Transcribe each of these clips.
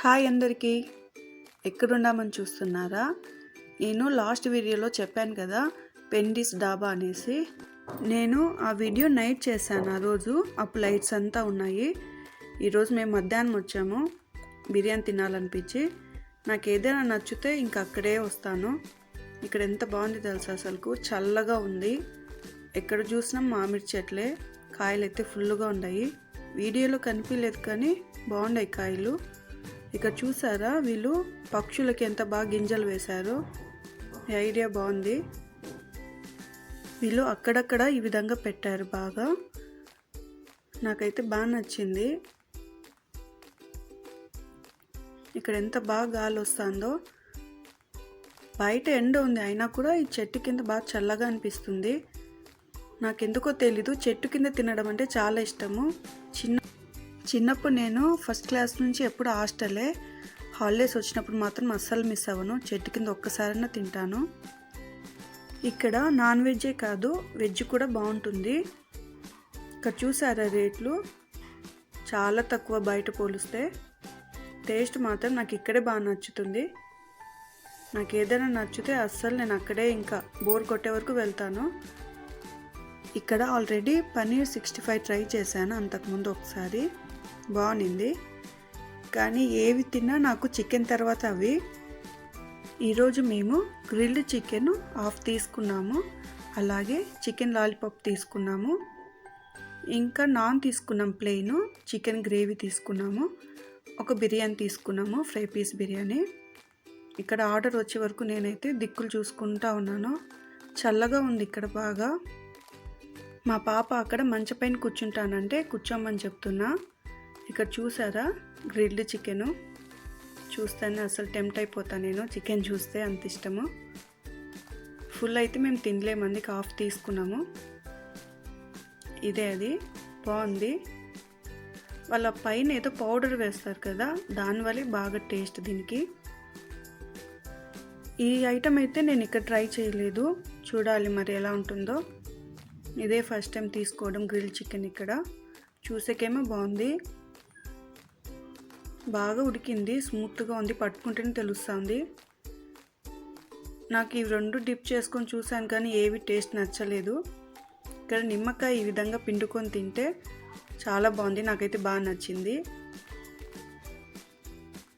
Hi అందరికీ, ఎక్కడున్నామని చూస్తున్నారా? నేను లాస్ట్ వీడియోలో చెప్పాను కదా పెండిస్ డాబా అనేసి. నేను ఆ వీడియో నైట్ చేశాను. ఆ రోజు అప్పుడు లైట్స్ అంతా ఉన్నాయి. ఈరోజు మేము మధ్యాహ్నం వచ్చాము బిర్యానీ తినాలనిపించి. నాకు ఏదైనా నచ్చితే ఇంక అక్కడే వస్తాను. ఇక్కడ ఎంత బాగుంది తెలుసా, అసలుకు చల్లగా ఉంది. ఎక్కడ చూసినా మామిడి చెట్లే, కాయలు అయితే ఫుల్గా ఉన్నాయి. వీడియోలో కనిపించలేదు కానీ బాగున్నాయి కాయలు. ఇక్కడ చూసారా, వీళ్ళు పక్షులకి ఎంత బాగా గింజలు వేశారో. ఈ ఐడియా బాగుంది. వీళ్ళు అక్కడక్కడ ఈ విధంగా పెట్టారు. బాగా నాకైతే బాగా నచ్చింది. ఇక్కడ ఎంత బాగా గాలి వస్తుందో. బయట ఎండ ఉంది అయినా కూడా ఈ చెట్టు కింద బాగా చల్లగా అనిపిస్తుంది. నాకెందుకో తెలీదు, చెట్టు కింద తినడం అంటే చాలా ఇష్టము. చిన్నప్పుడు నేను ఫస్ట్ క్లాస్ నుంచి ఎప్పుడు హాస్టలే. హాలిడేస్ వచ్చినప్పుడు మాత్రం అస్సలు మిస్ అవ్వను. చెట్టు కింద ఒక్కసారైనా తింటాను. ఇక్కడ నాన్ వెజ్జే కాదు, వెజ్ కూడా బాగుంటుంది. ఇక్కడ చూసారా రేట్లు చాలా తక్కువ బయట పోలిస్తే. టేస్ట్ మాత్రం నాకు ఇక్కడే బాగా నచ్చుతుంది. నాకు ఏదైనా నచ్చితే అస్సలు నేను అక్కడే ఇంకా బోర్ కొట్టే వరకు వెళ్తాను. ఇక్కడ ఆల్రెడీ పన్నీర్ 65 ట్రై చేశాను అంతకుముందు ఒకసారి, బాగుంది. కానీ ఏవి తిన్నా నాకు చికెన్ తర్వాత అవి. ఈరోజు మేము గ్రిల్డ్ చికెన్ హాఫ్ తీసుకున్నాము, అలాగే చికెన్ లాలీపాప్ తీసుకున్నాము, ఇంకా నాన్ తీసుకున్నాం, ప్లెయిన్ చికెన్ గ్రేవీ తీసుకున్నాము, ఒక బిర్యానీ తీసుకున్నాము, ఫ్రై పీస్ బిర్యానీ. ఇక్కడ ఆర్డర్ వచ్చే వరకు నేనైతే దిక్కులు చూసుకుంటా ఉన్నాను. చల్లగా ఉంది ఇక్కడ బాగా. మా పాప అక్కడ మంచం పైన కూర్చుంటానంటే కూర్చోమని చెప్తున్నా. ఇక్కడ చూసారా గ్రిల్డ్ చికెను, చూస్తానే అసలు టెంప్ట్ అయిపోతాను నేను. చికెన్ చూస్తే అంత ఇష్టము. ఫుల్ అయితే మేము తినలేమంది, హాఫ్ తీసుకున్నాము. ఇదే అది బాగుంది. వాళ్ళ పైన ఏదో పౌడర్ వేస్తారు కదా, దానివల్ల బాగా టేస్ట్ దీనికి. ఈ ఐటమ్ అయితే నేను ఇక్కడ ట్రై చేయలేదు, చూడాలి మరి ఎలా ఉంటుందో. ఇదే ఫస్ట్ టైం తీసుకోవడం గ్రిల్ చికెన్. ఇక్కడ చూసేకేమో బాగుంది, బాగా ఉడికింది, స్మూత్గా ఉంది, పట్టుకుంటేనే తెలుస్తుంది. నాకు ఇవి రెండు డిప్ చేసుకొని చూసాను కానీ ఏవి టేస్ట్ నచ్చలేదు. ఇక్కడ నిమ్మకాయ ఈ విధంగా పిండుకొని తింటే చాలా బాగుంది, నాకైతే బాగా నచ్చింది.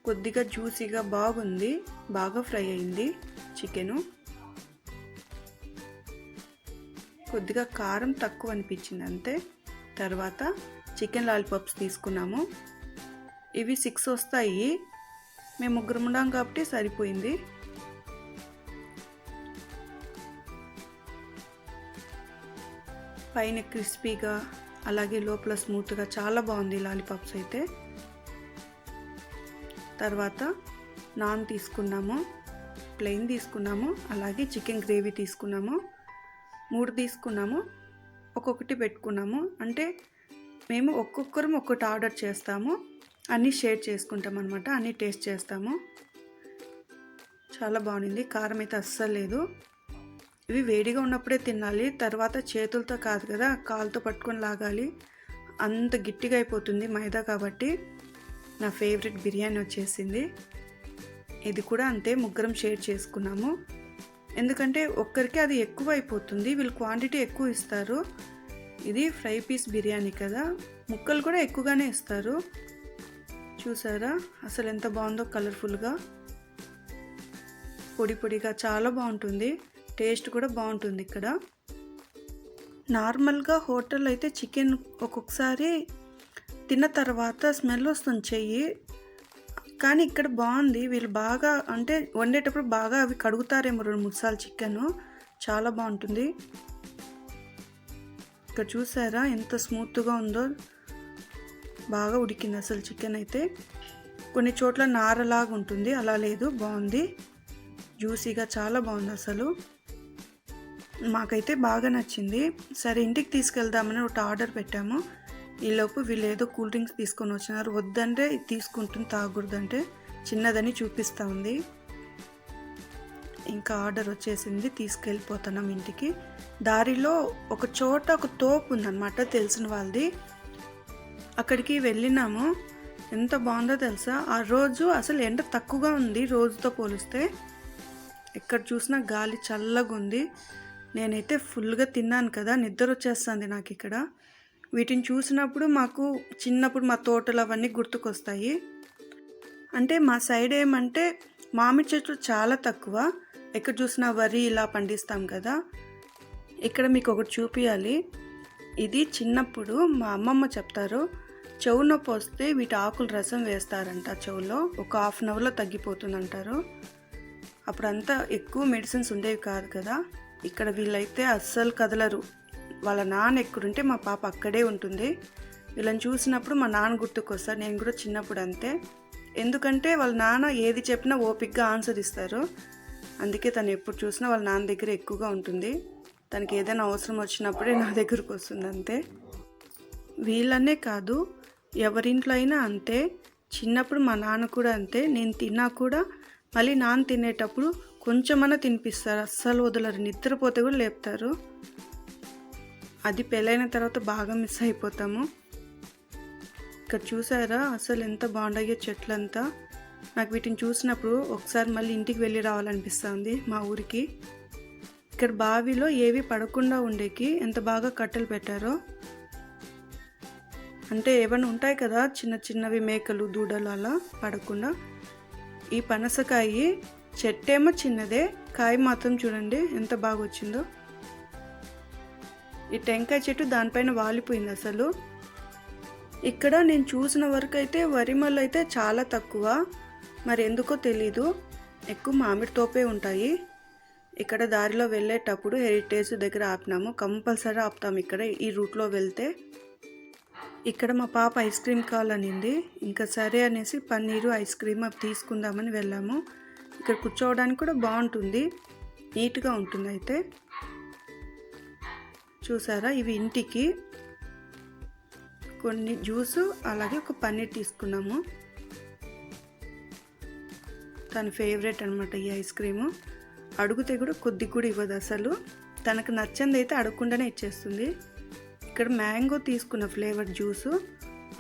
కొద్దిగా జ్యూసీగా బాగుంది, బాగా ఫ్రై అయింది చికెను. కొద్దిగా కారం తక్కువ అనిపించింది అంతే. తర్వాత చికెన్ లాలీపాప్స్ తీసుకున్నాము. ఇవి 6 వస్తాయి, మేము ముగ్గురు ఉన్నాం కాబట్టి సరిపోయింది. పైన క్రిస్పీగా అలాగే లోపల స్మూత్గా చాలా బాగుంది లాలీపాప్స్ అయితే. తర్వాత నాన్ తీసుకున్నాము, ప్లెయిన్ తీసుకున్నాము, అలాగే చికెన్ గ్రేవీ తీసుకున్నాము. 3 తీసుకున్నాము, ఒక్కొక్కటి పెట్టుకున్నాము. అంటే మేము ఒక్కొక్కరం ఒక్కటి ఆర్డర్ చేస్తాము, అన్నీ షేర్ చేసుకుంటాం అనమాట, అన్నీ టేస్ట్ చేస్తాము. చాలా బాగుంది, కారం అయితే అస్సలు లేదు. ఇవి వేడిగా ఉన్నప్పుడే తినాలి, తర్వాత చేతులతో కాదు కదా, కాలుతో పట్టుకొని లాగాలి, అంత గట్టిగా అయిపోతుంది మైదా కాబట్టి. నా ఫేవరెట్ బిర్యానీ వచ్చేసింది. ఇది కూడా అంతే, ముగ్గురం షేర్ చేసుకున్నాము. ఎందుకంటే ఒక్కరికి అది ఎక్కువ అయిపోతుంది, వీళ్ళు క్వాంటిటీ ఎక్కువ ఇస్తారు. ఇది ఫ్రై పీస్ బిర్యానీ కదా, ముక్కలు కూడా ఎక్కువగానే ఇస్తారు. చూసారా అసలు ఎంత బాగుందో, కలర్ఫుల్గా పొడి పొడిగా చాలా బాగుంటుంది. టేస్ట్ కూడా బాగుంటుంది. ఇక్కడ నార్మల్గా హోటల్ అయితే చికెన్ ఒక్కొక్కసారి తిన్న తర్వాత స్మెల్ వస్తుంది చెయ్యి, కానీ ఇక్కడ బాగుంది. వీళ్ళు బాగా అంటే వండేటప్పుడు బాగా అవి కడుగుతారేమో 2-3 సార్లు చికెన్, చాలా బాగుంటుంది. ఇక్కడ చూసారా ఎంత స్మూత్గా ఉందో, బాగా ఉడికింది అసలు చికెన్ అయితే. కొన్ని చోట్ల నారలాగా ఉంటుంది, అలా లేదు, బాగుంది, జ్యూసీగా చాలా బాగుంది అసలు. మాకైతే బాగా నచ్చింది. సరే ఇంటికి తీసుకెళ్దామని ఒకటి ఆర్డర్ పెట్టాము. ఈలోపు వీళ్ళు ఏదో కూల్ డ్రింక్స్ తీసుకొని వచ్చినారు. వద్దంటే తీసుకుంటుంది, తాగకూడదంటే చిన్నదని చూపిస్తూ ఉంది. ఇంకా ఆర్డర్ వచ్చేసింది, తీసుకెళ్ళిపోతున్నాం ఇంటికి. దారిలో ఒక చోట ఒక తోపు ఉందన్నమాట తెలిసిన వాళ్ళది, అక్కడికి వెళ్ళినాము. ఎంత బాగుందో తెలుసా. ఆ రోజు అసలు ఎండ తక్కువగా ఉంది రోజుతో పోలిస్తే. ఎక్కడ చూసినా గాలి చల్లగా ఉంది. నేనైతే ఫుల్గా తిన్నాను కదా, నిద్ర వచ్చేస్తుంది నాకు ఇక్కడ. వీటిని చూసినప్పుడు మాకు చిన్నప్పుడు మా తోటలు అవన్నీ గుర్తుకొస్తాయి. అంటే మా సైడ్ ఏమంటే మామిడి చెట్లు చాలా తక్కువ. ఎక్కడ చూసినా వరి ఇలా పండిస్తాం కదా. ఇక్కడ మీకు ఒకటి చూపించాలి. ఇది చిన్నప్పుడు మా అమ్మమ్మ చెప్తారు, చెవు నొప్పి వస్తే వీటి ఆకుల రసం వేస్తారంట చెవులో, ఒక హాఫ్ అన్ అవర్లో తగ్గిపోతుంది అంటారు. అప్పుడంతా ఎక్కువ మెడిసిన్స్ ఉండేవి కాదు కదా. ఇక్కడ వీళ్ళైతే అస్సలు కదలరు. వాళ్ళ నాన్న ఎక్కడుంటే మా పాప అక్కడే ఉంటుంది. వీళ్ళని చూసినప్పుడు మా నాన్న గుర్తుకొస్తారు. నేను కూడా చిన్నప్పుడు అంతే. ఎందుకంటే వాళ్ళ నాన్న ఏది చెప్పినా ఓపిక్గా ఆన్సర్ ఇస్తారు. అందుకే తను ఎప్పుడు చూసినా వాళ్ళ నాన్న దగ్గర ఎక్కువగా ఉంటుంది. తనకి ఏదైనా అవసరం వచ్చినప్పుడే నా దగ్గరకు వస్తుంది అంతే. వీళ్ళనే కాదు, ఎవరింట్లో అయినా అంతే. చిన్నప్పుడు మా నాన్న కూడా అంతే. నేను తిన్నా కూడా మళ్ళీ నాన్న తినేటప్పుడు కొంచెమన్నా తినిపిస్తారు, అస్సలు వదలరు. నిద్రపోతే కూడా లేపుతారు. అది పెళ్ళైన తర్వాత బాగా మిస్ అయిపోతాము. ఇక్కడ చూసారా అసలు ఎంత బాగుండాయో చెట్లంతా. నాకు వీటిని చూసినప్పుడు ఒకసారి మళ్ళీ ఇంటికి వెళ్ళి రావాలనిపిస్తుంది మా ఊరికి. ఇక్కడ బావిలో ఏవి పడకుండా ఉండేకి ఎంత బాగా కట్టెలు పెట్టారో. అంటే ఏమైనా ఉంటాయి కదా చిన్న చిన్నవి, మేకలు దూడలు అలా పడకుండా. ఈ పనసకాయ చెట్టేమో చిన్నదే, కాయ మాత్రం చూడండి ఎంత బాగా వచ్చిందో. ఈ టెంకాయ చెట్టు దానిపైన వాలిపోయింది అసలు. ఇక్కడ నేను చూసిన వరకు అయితే వరిమల్లు అయితే చాలా తక్కువ, మరి ఎందుకో తెలీదు. ఎక్కువ మామిడి తోపే ఉంటాయి. ఇక్కడ దారిలో వెళ్ళేటప్పుడు హెరిటేజ్ దగ్గర ఆపినాము, కంపల్సరీ ఆపుతాము ఇక్కడ ఈ రూట్లో వెళ్తే. ఇక్కడ మా పాప ఐస్ క్రీమ్ కావాలనింది. ఇంకా సరే అనేసి పన్నీరు ఐస్ క్రీమ్ అవి తీసుకుందామని వెళ్ళాము. ఇక్కడ కూర్చోవడానికి కూడా బాగుంటుంది, నీట్గా ఉంటుంది. అయితే చూసారా, ఇవి ఇంటికి కొన్ని జ్యూసు అలాగే ఒక పన్నీర్ తీసుకున్నాము. తన ఫేవరెట్ అనమాట ఈ ఐస్ క్రీము. అడిగితే కూడా కొద్దిగా కూడా ఇవ్వదు అసలు. తనకు నచ్చింది అయితే అడగకుండానే ఇచ్చేస్తుంది. ఇక్కడ మ్యాంగో తీసుకున్న ఫ్లేవర్ జ్యూసు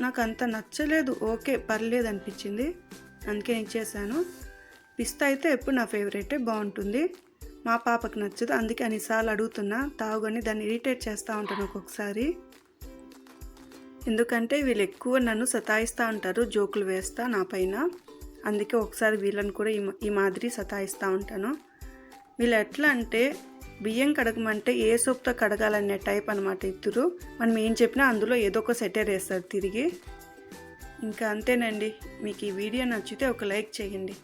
నాకు అంత నచ్చలేదు, ఓకే పర్లేదు అనిపించింది, అందుకే ఇచ్చేసాను. పిస్తా అయితే ఎప్పుడు నా ఫేవరెటే, బాగుంటుంది. మా పాపకు నచ్చదు, అందుకే అన్నిసార్లు అడుగుతున్నా తాగుని. దాన్ని ఇరిటేట్ చేస్తూ ఉంటాను ఒక్కొక్కసారి. ఎందుకంటే వీళ్ళు ఎక్కువ నన్ను సతాయిస్తూ ఉంటారు, జోకులు వేస్తా నా పైన. అందుకే ఒకసారి వీళ్ళని కూడా ఈ మాదిరి సతాయిస్తూ ఉంటాను. వీళ్ళు ఎట్లా అంటే బియ్యం కడగమంటే ఏ సోప్తో కడగాలనే టైప్ అనమాట ఇద్దరు. మనం ఏం చెప్పినా అందులో ఏదో ఒక సెటర్ వేస్తారు తిరిగి. ఇంకా అంతేనండి. మీకు ఈ వీడియో నచ్చితే ఒక లైక్ చేయండి.